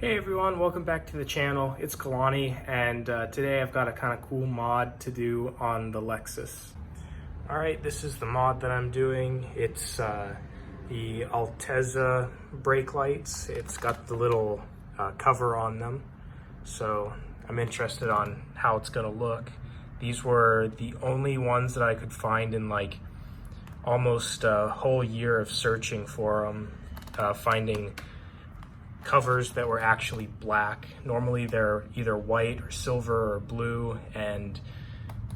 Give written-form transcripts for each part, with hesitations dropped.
Hey everyone, welcome back to the channel. It's Kalani, and today I've got a kind of cool mod to do on the Lexus. Alright, this is the mod that I'm doing. It's the Altezza brake lights. It's got the little cover on them, so I'm interested on how it's gonna look. These were the only ones that I could find in like almost a whole year of searching for them, finding covers that were actually black. Normally they're either white or silver or blue, and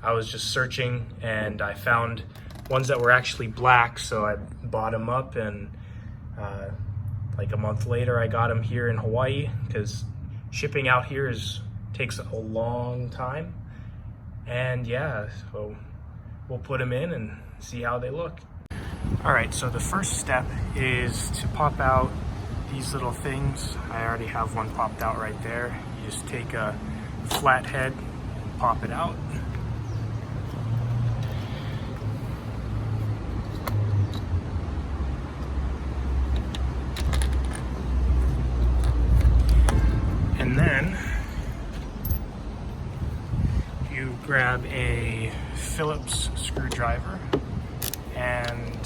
I was just searching and I found ones that were actually black, so I bought them up, and like a month later I got them here in Hawaii because shipping out here takes a long time. And yeah, so we'll put them in and see how they look. All right, so the first step is to pop out these little things. I already have one popped out right there. You just take a flathead and pop it out. And then you grab a Phillips screwdriver and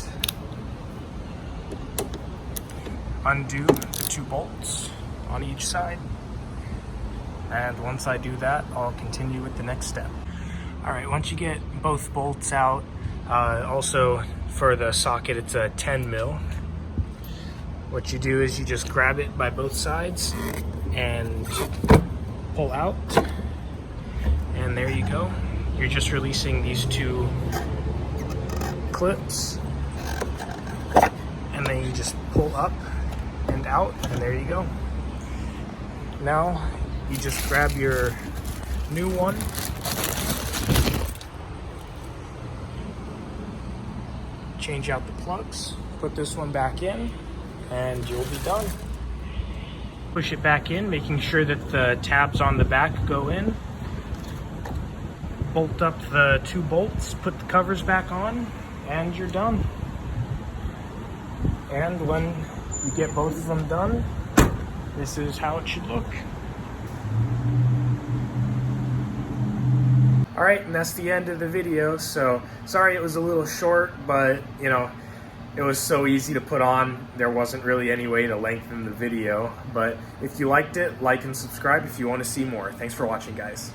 undo the two bolts on each side. And once I do that, I'll continue with the next step. All right, once you get both bolts out, also for the socket, it's a 10 mil. What you do is you just grab it by both sides and pull out. And there you go. You're just releasing these two clips. And then you just pull up and out, and there you go. Now you just grab your new one, change out the plugs, put this one back in, and you'll be done. Push it back in, making sure that the tabs on the back go in. Bolt up the two bolts, put the covers back on, and you're done. And when you get both of them done, this is how it should look. All right, and that's the end of the video. So sorry it was a little short, but you know, it was so easy to put on, there wasn't really any way to lengthen the video. But if you liked it, like and subscribe if you want to see more. Thanks for watching, guys.